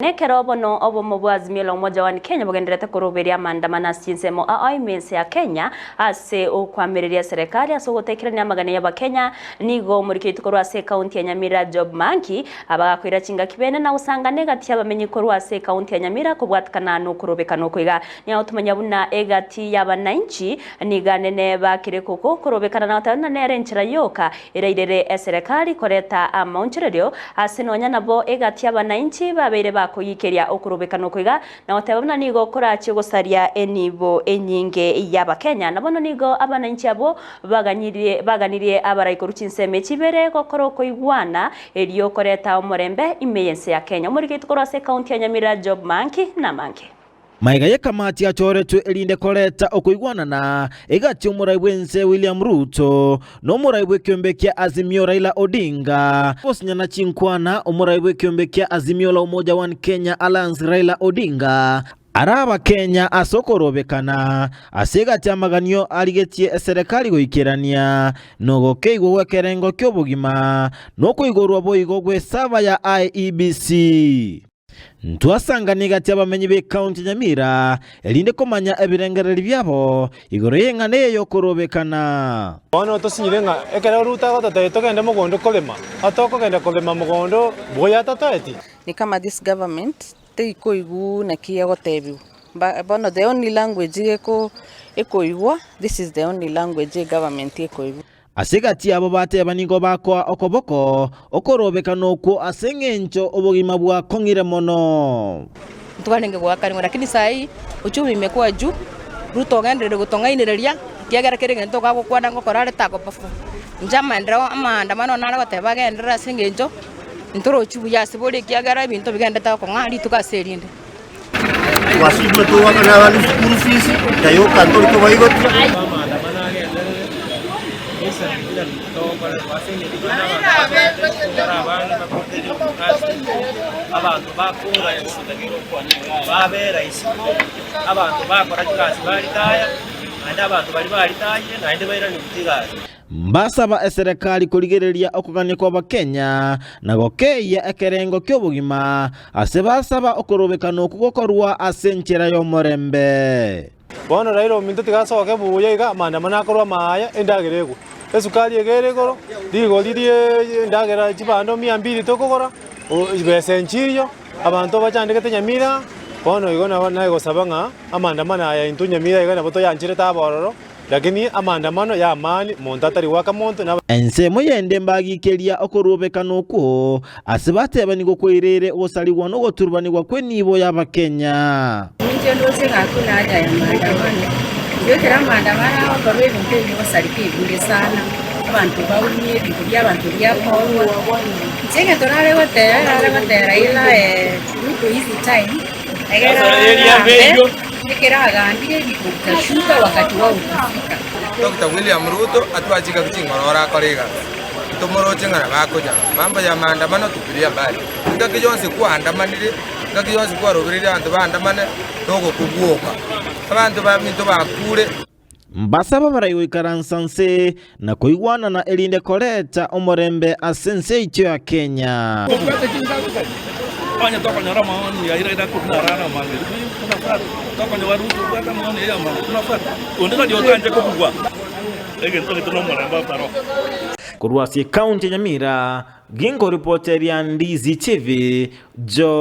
Nekero bono obo mubwazimio la umoja wa Kenya bugenderete kurubiria maandamano asinsemo aimense ya Kenya ase ukwamiriria serikali aso gutekerania magana ya Kenya nigo muri kitiko ase county ya Nyamira Job Monkey abagakwira chinga kibene na usangane gati abamenyi ko ase county ya Nyamira kubwatikana no kurobekano kwiga ni autumanya buna egati y'abananchi niganene bakire kuko kurobekana na utana nere nchira yoka irairere serikali koreta amonchererio ase nonya nabo egati y'abananchi babere kuyikeria okurobekano kwiga na otabona nigo korachi gusaria enibo enyinge yaba Kenya nabono nigo abananchi abo baganirie abaraikuru chinseme chibere gokoro koigwana elio koreta omorembe imeyense ya Kenya muri gitukoro ase county ya Nyamira Job Monkey na Monkey Maiga ya kamati ya choretu elinde koleta okuigwana na egati umuraibwense William Ruto no muraibwe kiombekia Azimio Raila Odinga osinyana chinkwana umuraibwe kiombekia Azimio la Umoja wa Kenya Alliance Raila Odinga araba Kenya asokorobekana asegati amaganio aligetie serikali goikerania nogo keigo wekerengo kyobugima no kuigorwa boigo gwe saba ya IEBC Ntwasanga nigati abamenyi be county Nyamira elinde komanya ebirengereri byabo igoro yengane yo korobekana ono tosinyirenga ekera ruta gota togende mugondo kolema atoko genda kolema mugondo boya tataeti ni kama this government teikoigu na kia gotebiu bono the only language ekoigwa this is the only language government ekoigwa Asigati abo bateba nigo bakwa okoboko okorobekano ko asengencho obogima bwa kongire mono tukanenge gwakari lakini sai uchumi imekuwa juu Ruto gendere gutongainereria kiagera kirenge ntoka gukwanda ngokorare tako pafu njama ndero amandamano nara goteba gendera asengencho ntoro chubu yasibori kiagera bintu bigenda tako ngari tukaserinde wasibwe to wakana wali school fees tayo kantori ko baigoti abantu bakura babera isi abantu bakora kikazi baritaya andi abantu bali baritaye naende baira ni kutigazi mbasaba serikali kurigereria okuganya kwa Bakenya nago keya ekerengo kyobugima asebasaba okorobekano kugokorwa asenchera yo morembe bono Raila minto tigasoke buye iga maandamano akorwa maya endagerego esukali egeregoro digo lirie ndagera chibando 200 tokogora besenchirio abantu bachandike Nyamira bono igona nayo sabanga amandamano aya into Nyamira igana boto yanchire tabororo lakini amandamano ya amani montatari waka monto na ensemo yende mbagikeria okorobekano ko asibateba nigo kwirere osaliwa no goturbanirwa kwenibo y'Abakenya nje ndose ngakuna haja ya maandamano ndio kera maandamano akorwe ibintu byosarike igure sana abantu bawunye ibintu by'abantu byakowa nje torare gotera ila Ruto hizi time egera nikera agambire bikutashuka wakati wao ukifika Dr. William Ruto atwachika kuchingorora korega tomoro chingana bakoja mambo ya maandamano tupiria mbali ngaki yonse kuandamanire ngaki yonse kwarobirira abantu bandamane togo kuguoka abantu baminto bakure mbasaba barayo ikaransanse na kuigwana na elinde koleta omorembe asense icho ya Kenya Panya toka nyara maoni ya ira kuna rana mangiri tunafata toka ni warutu kwa maoni ya mama tunafata ondeka ndio kanje kubwa ege ntoke tunomora paro Kurwasi county Nyamira Gingo reporter ya Ndizi TV Jo